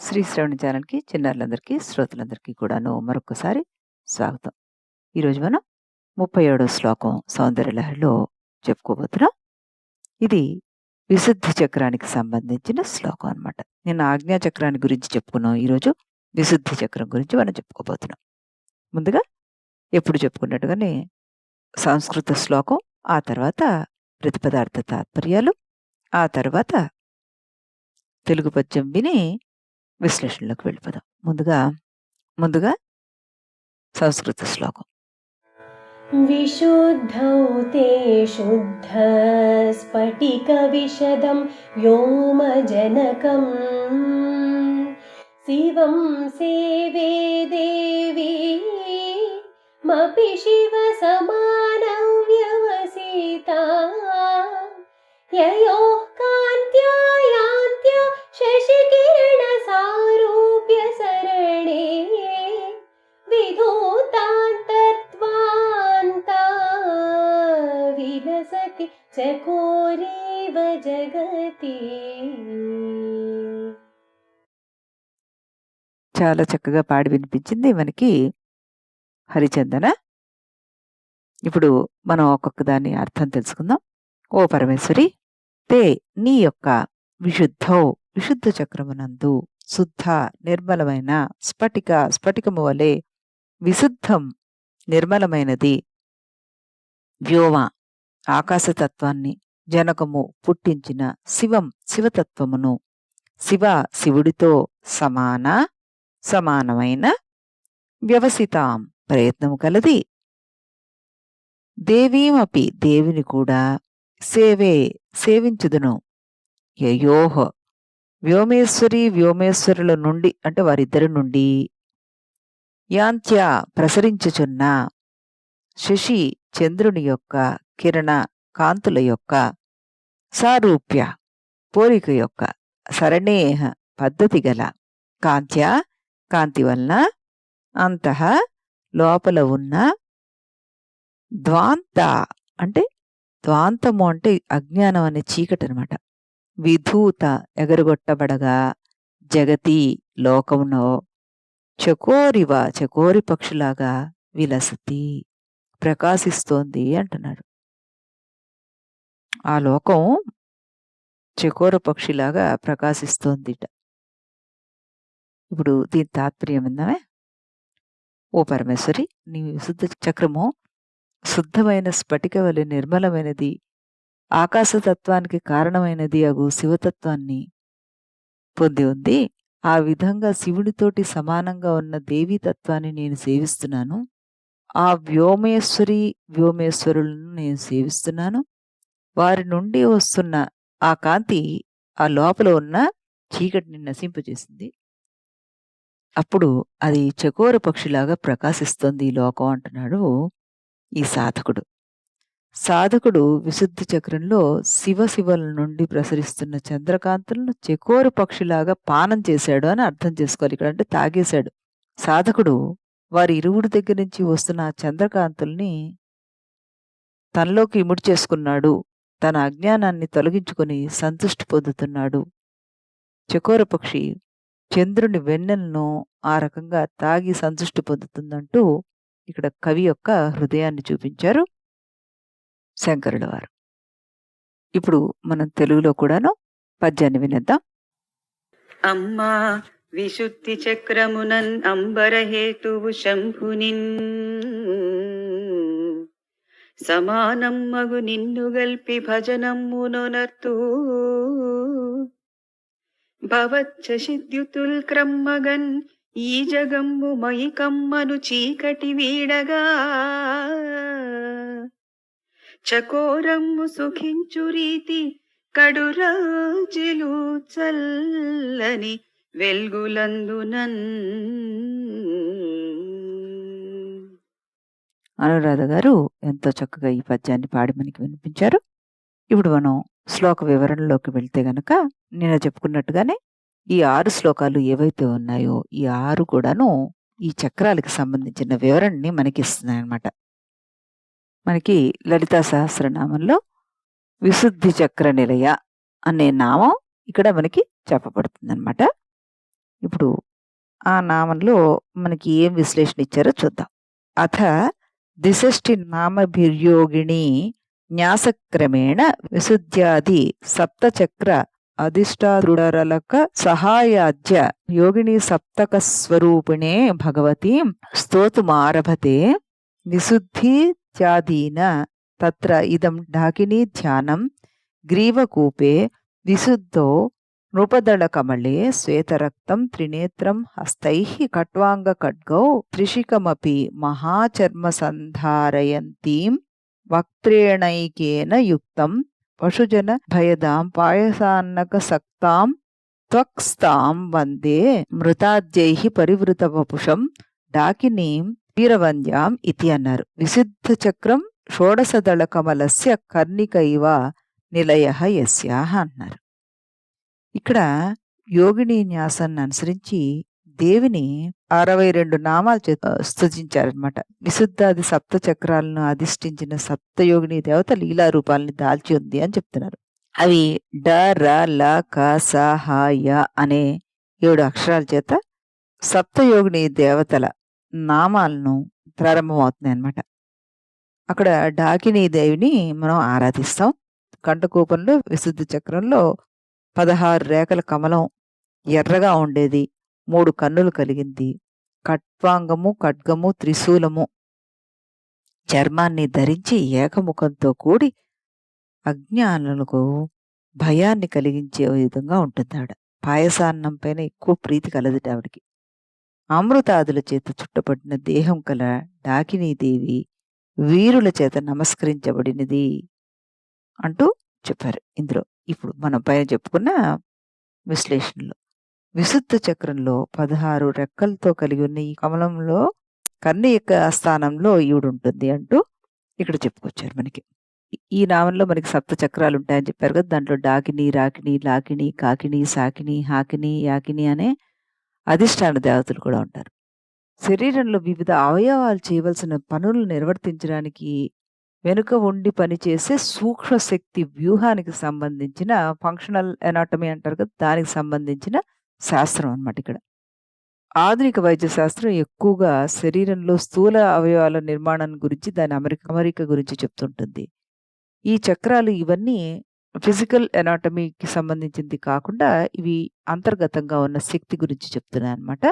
శ్రీ శ్రవణ ఛానల్‌కి చిన్నారులందరికీ, శ్రోతలందరికీ కూడాను మరొక్కసారి స్వాగతం. ఈరోజు మనం 37వ శ్లోకం సౌందర్యలహరిలో చెప్పుకోబోతున్నాం. ఇది విశుద్ధి చక్రానికి సంబంధించిన శ్లోకం అన్నమాట. నిన్న ఆజ్ఞా చక్రాన్ని గురించి చెప్పుకున్నాం. ఈరోజు విశుద్ధి చక్రం గురించి మనం చెప్పుకోబోతున్నాం. ముందుగా ఎప్పుడు చెప్పుకున్నట్టుగానే సంస్కృత శ్లోకం, ఆ తర్వాత ప్రతిపదార్థ తాత్పర్యాలు, ఆ తర్వాత తెలుగు పద్యం విని విశ్లేషణలోకి వెళ్ళిపోదాం. ముందుగా సంస్కృత శ్లోకం. విశుద్ధౌ తే శుద్ధస్ఫటికవిశదం వ్యోమజనకం శివం సేవే దేవీమపి శివసమానం వ్యవసితా యయోః కాంత్యా యాంత్య శశికిరణసారూప్య సరణే విధూతాంతర్త్వాంతా విలసతి చకోరీవ జగతి. చాలా చక్కగా పాడి వినిపించింది మనకి హరిచందన. ఇప్పుడు మనం ఒక్కొక్క దాని అర్థం తెలుసుకుందాం. ఓ పరమేశ్వరి, తే నీ యొక్క విశుద్ధ చక్రమునందు శుద్ధ నిర్మలమైన స్ఫటికము వలె విశుద్ధం నిర్మలమైనది వ్యోమ ఆకాశతత్వాన్ని జనకము పుట్టించిన శివతత్వమును శివుడితో సమానమైన వ్యవసితాం ప్రయత్నము కలది దేవీమపి దేవిని కూడా సేవించుదును యయోహ వ్యోమేశ్వరుల నుండి అంటే వారిద్దరి నుండి యాంత్య ప్రసరించుచున్న శశి చంద్రుని యొక్క కిరణ కాంతుల యొక్క సారూప్య పోలిక యొక్క సరణేహ పద్ధతి గల కాంతి వలన అంతః లోపల ఉన్న ద్వాంతము అంటే అజ్ఞానం అనే చీకటి అనమాట. విధూత ఎగరగొట్టబడగా జగతి లోకమునో చకోరి పక్షులాగా విలసతి ప్రకాశిస్తోంది అంటున్నారు. ఆ లోకం చకోర పక్షిలాగా ప్రకాశిస్తోందిట. ఇప్పుడు దీని తాత్పర్యం విందామే. ఓ పరమేశ్వరి, నీ విశుద్ధ చక్రము శుద్ధమైన స్ఫటిక వలె నిర్మలమైనది, ఆకాశతత్వానికి కారణమైనది అగు శివతత్వాన్ని పొంది ఉంది. ఆ విధంగా శివుడితోటి సమానంగా ఉన్న దేవీతత్వాన్ని నేను సేవిస్తున్నాను. ఆ వ్యోమేశ్వరులను నేను సేవిస్తున్నాను. వారి నుండి వస్తున్న ఆ కాంతి ఆ లోపల ఉన్న చీకటిని నశింపజేసింది. అప్పుడు అది చకోర పక్షిలాగా ప్రకాశిస్తోంది ఈ లోకం అంటున్నాడు ఈ సాధకుడు విశుద్ధి చక్రంలో శివల నుండి ప్రసరిస్తున్న చంద్రకాంతులను చకోర పక్షిలాగా పానం చేశాడు అని అర్థం చేసుకోవాలి. ఇక్కడ అంటే తాగేశాడు. సాధకుడు వారి ఇరువుడి దగ్గర నుంచి వస్తున్న చంద్రకాంతుల్ని తనలోకి ఇముడి చేసుకున్నాడు. తన అజ్ఞానాన్ని తొలగించుకొని సంతృష్టి పొందుతున్నాడు. చకోర పక్షి చంద్రుని వెన్నెలను ఆ రకంగా తాగి సంతృష్టి పొందుతుందంటూ ఇక్కడ కవి యొక్క హృదయాన్ని చూపించారు శంకరుల వారు. ఇప్పుడు మనం తెలుగులో కూడాను పద్యాన్ని వినేద్దాం. అమ్మా విశుద్ధి చక్రమునన్ అంబరహేతువు శంభునిన్ సమానమ్మగు నిన్ను గల్పి భజనమ్మునొనర్తూ భవచ్చ సిద్యుతుల్ క్రమ్మగన్ ఈ జగంబు మయి కమ్మను చీకటి వీడగా చకోరమ్ము సుఖించు రీతి కడురాజిలు చల్లని వెల్గులందునన్. అనురాధ గారు ఎంతో చక్కగా ఈ పద్యాన్ని పాడి మనకి వినిపించారు. ఇప్పుడు మనం శ్లోక వివరణలోకి వెళ్తే గనక నేను చెప్పుకున్నట్టుగానే ఈ 6 శ్లోకాలు ఏవైతే ఉన్నాయో ఈ 6 కూడాను ఈ చక్రాలకి సంబంధించిన వివరణని మనకి ఇస్తున్నాయన్నమాట. మనకి లలితా సహస్రనామంలో విశుద్ధి చక్ర నిలయ అనే నామం ఇక్కడ మనకి చెప్పబడుతుందన్నమాట. ఇప్పుడు ఆ నామంలో మనకి ఏం విశ్లేషణ ఇచ్చారో చూద్దాం. అథ దిశష్టి నామభిర్యోగిణి న్యాసక్రమేణ విశుద్ధ్యాది సప్తచక్ర అధిష్టాదృఢరలక సహాయాద్య యోగిని సప్తక స్వరూపిణే భగవతీం స్తోతుమారభతే విశుద్ధిత్యాదీన తత్ర ఇదం ఢాకినీ ధ్యానం గ్రీవకూపే విశుద్ధో నృపదళకమళే శ్వేతరక్తం త్రినేత్రం హస్తైః ఖట్వాంగఖడ్గౌ త్రిశిఖమపి మహాచర్మసంధారయంతీం వక్త్రేణైకేన యుక్తం పశుజన భయదాం పాయసాన్నకసక్తాం త్వక్స్తాం వందే మృతాద్యైః పరివృత వపుషం డాకినీం వీరవంద్యాం ఇతి అన్నారు. విశుద్ధ చక్రం షోడశదళ కమలస్య కర్ణికైవ నిలయః యస్యాః అన్నారు. ఇక్కడ యోగిని న్యాసాన్ని అనుసరించి దేవిని 62 నామాలు స్తుతించారనమాట. విశుద్ధాది సప్త చక్రాలను అధిష్ఠించిన సప్తయోగిని దేవత లీలా రూపాలని దాల్చి ఉంది అని చెప్తున్నారు. అవి డ ర ల క స హ య అనే 7 అక్షరాల చేత సప్తయోగిని దేవతల నామాలను ప్రారంభమవుతున్నాయి అన్నమాట. అక్కడ డాకినీ దేవిని మనం ఆరాధిస్తాం. కంఠకూపంలో విశుద్ధ చక్రంలో 16 రేఖల కమలం ఎర్రగా ఉండేది, 3 కన్నులు కలిగింది, ఖట్వాంగము ఖడ్గము త్రిశూలము చర్మాన్ని ధరించి ఏకముఖంతో కూడి అజ్ఞానులకు భయాన్ని కలిగించే విధంగా ఉంటుంది ఆవిడ. పాయసాన్నం పైన ఎక్కువ ప్రీతి కలదుట ఆవిడికి. అమృతాదుల చేత చుట్టబడిన దేహం కల డాకినీదేవి వీరుల చేత నమస్కరించబడినది అంటూ చెప్పారు ఇందులో. ఇప్పుడు మనం పైన చెప్పుకున్న విశ్లేషణలో విశుద్ధ చక్రంలో 16 రెక్కలతో కలిగి ఉన్న ఈ కమలంలో కర్ణి యొక్క స్థానంలో ఈవిడ ఉంటుంది అంటూ ఇక్కడ చెప్పుకొచ్చారు మనకి. ఈ నామంలో మనకి సప్త చక్రాలు ఉంటాయని చెప్పారు కదా. దాంట్లో డాకిని, రాకిని, లాకిని, కాకిని, సాకిని, హాకిని, యాకిని అనే అధిష్టాన దేవతలు కూడా ఉంటారు. శరీరంలో వివిధ అవయవాలు చేయవలసిన పనులు నిర్వర్తించడానికి వెనుక ఉండి పనిచేసే సూక్ష్మ శక్తి వ్యూహానికి సంబంధించిన ఫంక్షనల్ ఎనాటమీ అంటారు కదా, దానికి సంబంధించిన శాస్త్రం అన్నమాట ఇక్కడ. ఆధునిక వైద్య శాస్త్రం ఎక్కువగా శరీరంలో స్థూల అవయవాల నిర్మాణం గురించి, దాని అమరిక గురించి చెప్తుంటుంది. ఈ చక్రాలు ఇవన్నీ ఫిజికల్ ఎనాటమీకి సంబంధించింది కాకుండా ఇవి అంతర్గతంగా ఉన్న శక్తి గురించి చెప్తున్నాయి అన్నమాట.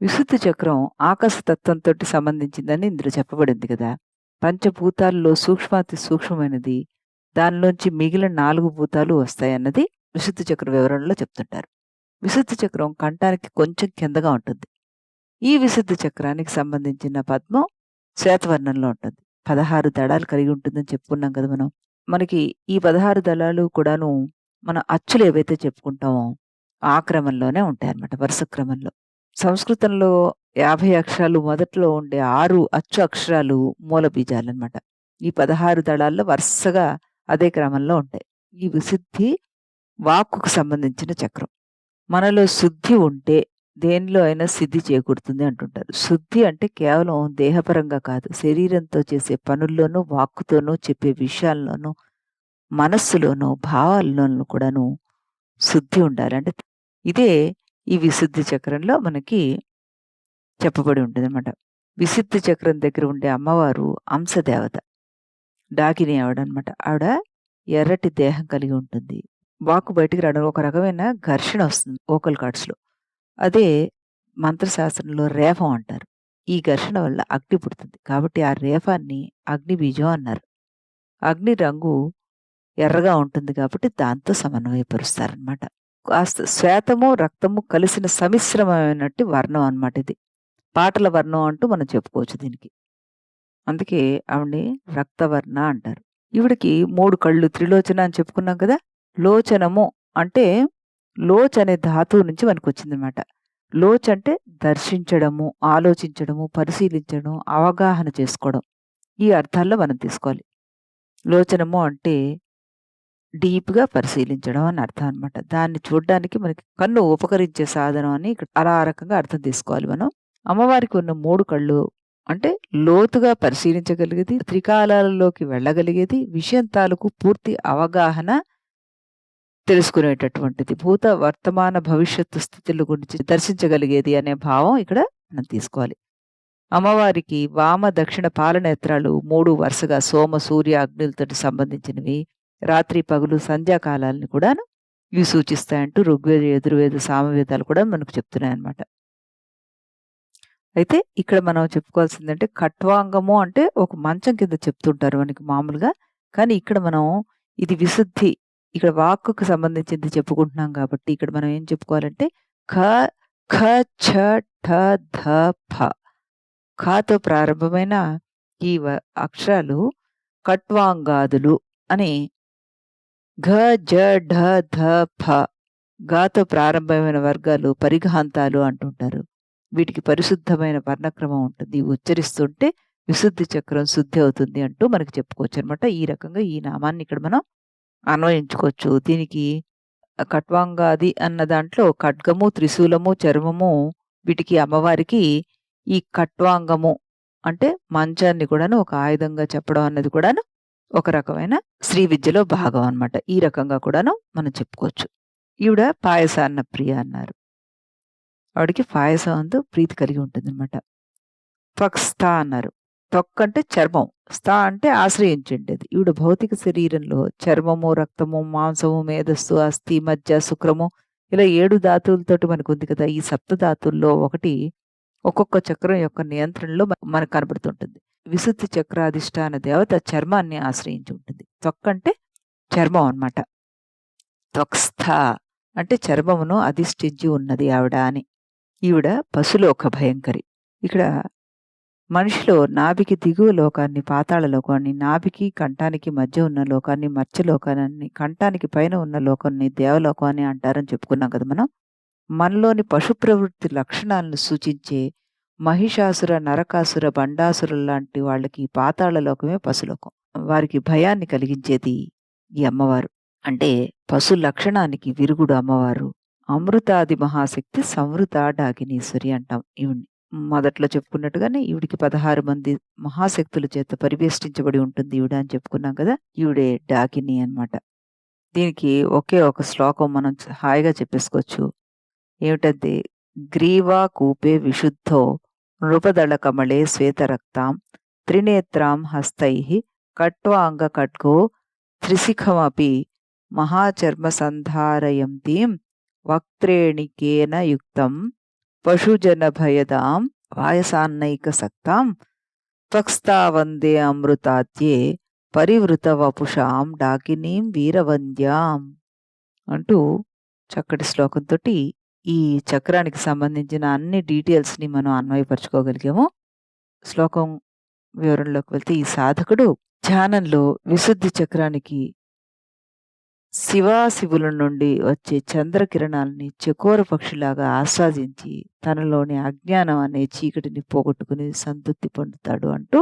విశుద్ధ చక్రం ఆకాశతత్వంతో సంబంధించిందని ఇందులో చెప్పబడింది కదా. పంచభూతాల్లో సూక్ష్మాతి సూక్ష్మమైనది, దానిలోంచి మిగిలిన 4 భూతాలు వస్తాయన్నది విశుద్ధ చక్ర వివరణలో చెప్తుంటారు. విశుద్ధ చక్రం కంఠానికి కొంచెం కిందగా ఉంటుంది. ఈ విశుద్ధ చక్రానికి సంబంధించిన పద్మం శ్వేతవర్ణంలో ఉంటుంది. 16 దళాలు కలిగి ఉంటుందని చెప్పుకున్నాం కదా మనం. మనకి ఈ 16 దళాలు కూడాను మన అచ్చులు ఏవైతే చెప్పుకుంటామో ఆ క్రమంలోనే ఉంటాయి అన్నమాట, వరుస క్రమంలో. సంస్కృతంలో 50 అక్షరాలు మొదట్లో ఉండే 6 అచ్చు అక్షరాలు మూల బీజాలు అనమాట. ఈ 16 దళాల్లో వరుసగా అదే క్రమంలో ఉంటాయి. ఈ విశుద్ధి వాక్కుకు సంబంధించిన చక్రం. మనలో శుద్ధి ఉంటే దేనిలో అయినా సిద్ధి చేకూరుతుంది అంటుంటారు. శుద్ధి అంటే కేవలం దేహపరంగా కాదు, శరీరంతో చేసే పనుల్లోనూ, వాక్కుతోనూ, చెప్పే విషయాల్లోనూ, మనస్సులోనూ, భావాల్లోనూ కూడాను శుద్ధి ఉండాలి. అంటే ఇదే ఈ విశుద్ధి చక్రంలో మనకి చెప్పబడి ఉంటుంది అనమాట. విశుద్ధి చక్రం దగ్గర ఉండే అమ్మవారు అంశదేవత, డాకిని ఆవిడనమాట. ఆవిడ ఎర్రటి దేహం కలిగి ఉంటుంది. వాక్కు బయటికి రావడం ఒక రకమైన ఘర్షణ వస్తుంది ఓకల్ కార్డ్స్లో. అదే మంత్రశాస్త్రంలో రేఫం అంటారు. ఈ ఘర్షణ వల్ల అగ్ని పుడుతుంది. కాబట్టి ఆ రేఫాన్ని అగ్ని బీజం అన్నారు. అగ్ని రంగు ఎర్రగా ఉంటుంది కాబట్టి దాంతో సమన్వయపరుస్తారనమాట. కాస్త శ్వేతము రక్తము కలిసిన సమిశ్రమైనట్టు వర్ణం అన్నమాట ఇది. పాటల వర్ణం అంటూ మనం చెప్పుకోవచ్చు దీనికి. అందుకే ఆవిడ్ని రక్తవర్ణ అంటారు. ఈవిడికి 3 కళ్ళు, త్రిలోచన అని చెప్పుకున్నాం కదా. లోచనము అంటే లోచ్ అనే ధాతువు నుంచి మనకు వచ్చిందనమాట. లోచ్ అంటే దర్శించడము, ఆలోచించడము, పరిశీలించడం, అవగాహన చేసుకోవడం, ఈ అర్థాల్లో మనం తీసుకోవాలి. లోచనము అంటే డీప్గా పరిశీలించడం అని అర్థం అనమాట. దాన్ని చూడడానికి మనకి కన్ను ఉపకరించే సాధనం అని ఇక్కడ అలా రకంగా అర్థం తీసుకోవాలి మనం. అమ్మవారికి ఉన్న 3 కళ్ళు అంటే లోతుగా పరిశీలించగలిగేది, త్రికాలాలలోకి వెళ్ళగలిగేది, విషయం తాలూకు పూర్తి అవగాహన తెలుసుకునేటటువంటిది. భూత, వర్తమాన, భవిష్యత్తు స్థితుల గురించి దర్శించగలిగేది అనే భావం ఇక్కడ మనం తీసుకోవాలి. అమ్మవారికి వామ, దక్షిణ పాలనేత్రాలు 3 వరుసగా సోమ, సూర్య, అగ్నులతోటి సంబంధించినవి. రాత్రి, పగలు, సంధ్యాకాలాలని కూడాను ఇవి సూచిస్తాయంటూ ఋగ్వేద, యజుర్వేద, సామవేదాలు కూడా మనకు చెప్తున్నాయన్నమాట. అయితే ఇక్కడ మనం చెప్పుకోవాల్సిందంటే ఖట్వాంగము అంటే ఒక మంచం కింద చెప్తుంటారు మనకి మామూలుగా. కానీ ఇక్కడ మనం ఇది విశుద్ధి, ఇక్కడ వాక్కుకు సంబంధించింది చెప్పుకుంటున్నాం కాబట్టి ఇక్కడ మనం ఏం చెప్పుకోవాలంటే ఖ, ఖ, ఛ, ఠ, ధ, ఫ. ఖతో ప్రారంభమైన ఈ అక్షరాలు ఖట్వాంగాదులు అని. ఘ, జ, ఢ, ధ, ఫ. గాతో ప్రారంభమైన వర్గాలు పరిఘాంతాలు అంటుంటారు. వీటికి పరిశుద్ధమైన వర్ణక్రమం ఉంటుంది. ఇవి ఉచ్చరిస్తుంటే విశుద్ధి చక్రం శుద్ధి అవుతుంది అంటూ మనకి చెప్పుకోవచ్చు అనమాట. ఈ రకంగా ఈ నామాన్ని ఇక్కడ మనం అన్వయించుకోవచ్చు. దీనికి ఖట్వాంగాది అన్న దాంట్లో ఖడ్గము, త్రిశూలము, చర్మము, వీటికి అమ్మవారికి ఈ ఖట్వాంగము అంటే మంచాన్ని కూడాను ఒక ఆయుధంగా చెప్పడం అన్నది కూడాను ఒక రకమైన శ్రీ విద్యలో భాగం అన్నమాట. ఈ రకంగా కూడాను మనం చెప్పుకోవచ్చు. ఈవిడ పాయసాన్న ప్రియ అన్నారు. ఆవిడకి పాయసం అందు ప్రీతి కలిగి ఉంటుందన్నమాట. త్వక్స్థా అన్నారు. త్వక్ అంటే చర్మం, స్థా అంటే ఆశ్రయించండేది. ఈవిడ భౌతిక శరీరంలో చర్మము, రక్తము, మాంసము, మేధస్సు, అస్థి, మజ్జ, శుక్రము ఇలా 7 ధాతువులతోటి మనకు ఉంది కదా. ఈ సప్త ధాతుల్లో ఒకటి ఒక్కొక్క చక్రం యొక్క నియంత్రణలో మనకు కనబడుతుంటుంది. విశుద్ధి చక్రాధిష్టాన దేవత చర్మాన్ని ఆశ్రయించి ఉంటుంది. త్వక్ అంటే చర్మం అన్నమాట. త్వక్స్థ అంటే చర్మమును అధిష్ఠించి ఉన్నది ఆవిడ అని. ఈవిడ పశులోక భయంకరి. ఇక్కడ మనిషిలో నాభికి దిగువ లోకాన్ని పాతాళ లోకాన్ని, నాభికి కంఠానికి మధ్య ఉన్న లోకాన్ని మత్స్యలోకాన్ని, కంఠానికి పైన ఉన్న లోకాన్ని దేవలోకం అని అంటారని చెప్పుకున్నాం కదా మనం. మనలోని పశు ప్రవృత్తి లక్షణాలను సూచించే మహిషాసుర, నరకాసుర, బండాసురుల లాంటి వాళ్ళకి పాతాళ లోకమే పశులోకం. వారికి భయాన్ని కలిగించేది ఈ అమ్మవారు. అంటే పశు లక్షణానికి విరుగుడు అమ్మవారు. అమృతాది మహాశక్తి సంవృత డాకినీశ్వరి అంటాం ఈవిడ్ని. మొదట్లో చెప్పుకున్నట్టుగానే ఈవిడికి 16 మంది మహాశక్తుల చేత పరివేష్టించబడి ఉంటుంది ఈవిడ అని చెప్పుకున్నాం కదా. ఈవిడే డాకిని అన్నమాట. దీనికి ఒకే ఒక శ్లోకం మనం హాయిగా చెప్పేసుకోవచ్చు. ఏమిటంటే గ్రీవా కూపే విశుద్ధో నృపదళ కమళే శ్వేతరక్తాం త్రినేత్రాం హస్తై ఖట్వాంగ ఖడ్గో త్రిశిఖమపి మహాచర్మ సంధారయంతీం వక్త్రేణికేన యుక్తం పశుజన భయదాం వాయసాన్నైక సక్తాం త్వక్స్థా వందే అమృతాద్యే పరివృత వపుషాం డాకినీం వీరవంద్యాం అంటూ చక్కటి శ్లోకంతో ఈ చక్రానికి సంబంధించిన అన్ని డీటెయిల్స్ని మనం అన్వయపరచుకోగలిగాము. శ్లోకం వివరంలోకి వెళ్తే ఈ సాధకుడు ధ్యానంలో విశుద్ధి చక్రానికి శివాశివుల నుండి వచ్చే చంద్రకిరణాలని చకోర పక్షిలాగా ఆస్వాదించి తనలోని అజ్ఞానం అనే చీకటిని పోగొట్టుకుని సంతృప్తి పొందుతాడు అంటూ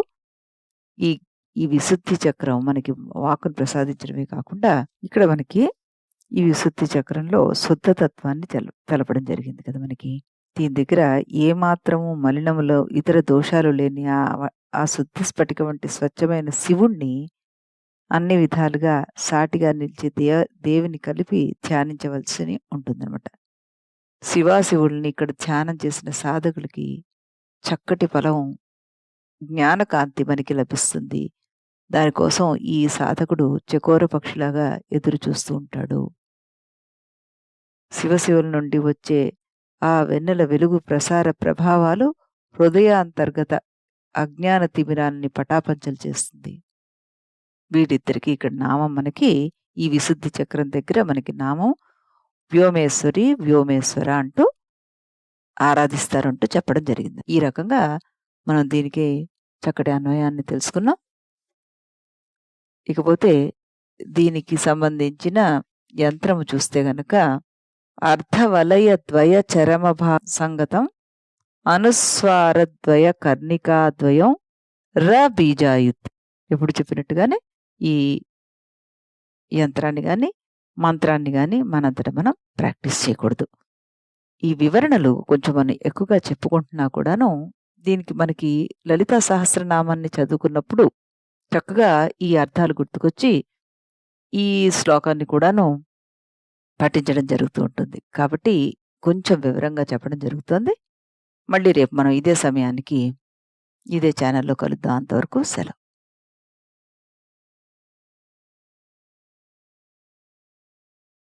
ఈ ఈ విశుద్ధి చక్రం మనకి వాక్కును ప్రసాదించడమే కాకుండా ఇక్కడ మనకి ఈ విశుద్ధి చక్రంలో శుద్ధతత్వాన్ని తెలపడం జరిగింది కదా మనకి. దీని దగ్గర ఏ మాత్రము మలినములో ఇతర దోషాలు లేని ఆ శుద్ధ స్ఫటిక వంటి స్వచ్ఛమైన శివుణ్ణి అన్ని విధాలుగా సాటిగా నిలిచే దేవిని కలిపి ధ్యానించవలసి ఉంటుందన్నమాట. శివాశివుల్ని ఇక్కడ ధ్యానం చేసిన సాధకులకి చక్కటి ఫలం జ్ఞానకాంతి మనకి లభిస్తుంది. దానికోసం ఈ సాధకుడు చకోర పక్షిలాగా ఎదురు చూస్తూ ఉంటాడు. శివశివుల నుండి వచ్చే ఆ వెన్నెల వెలుగు ప్రసార ప్రభావాలు హృదయాంతర్గత అజ్ఞాన తిమిరాన్ని పటాపంచలు చేస్తుంది. వీటిద్దరికి ఇక్కడ నామం మనకి ఈ విశుద్ధి చక్రం దగ్గర మనకి నామం వ్యోమేశ్వరి, వ్యోమేశ్వర అంటూ ఆరాధిస్తారంటూ చెప్పడం జరిగింది. ఈ రకంగా మనం దీనికి చక్కటి అన్వయాన్ని తెలుసుకున్నాం. ఇకపోతే దీనికి సంబంధించిన యంత్రము చూస్తే గనక అర్ధవలయ ద్వయ చరమభా సంగతం అనుస్వారద్వయ కర్ణికాద్వయం ర బీజాయుత్. ఇప్పుడు చెప్పినట్టుగానే ఈ యంత్రాన్ని గాని మంత్రాన్ని గాని మనంతట మనం ప్రాక్టీస్ చేయకూడదు. ఈ వివరణలు కొంచెం మనం ఎక్కువగా చెప్పుకుంటున్నా కూడాను దీనికి మనకి లలితా సహస్రనామాన్ని చదువుకున్నప్పుడు చక్కగా ఈ అర్థాలు గుర్తుకొచ్చి ఈ శ్లోకాన్ని కూడాను పఠించడం జరుగుతూ ఉంటుంది. కాబట్టి కొంచెం వివరంగా చెప్పడం జరుగుతోంది. మళ్ళీ రేపు మనం ఇదే సమయానికి ఇదే ఛానల్‌లో కలుద్దాం. అంతవరకు సెలవు.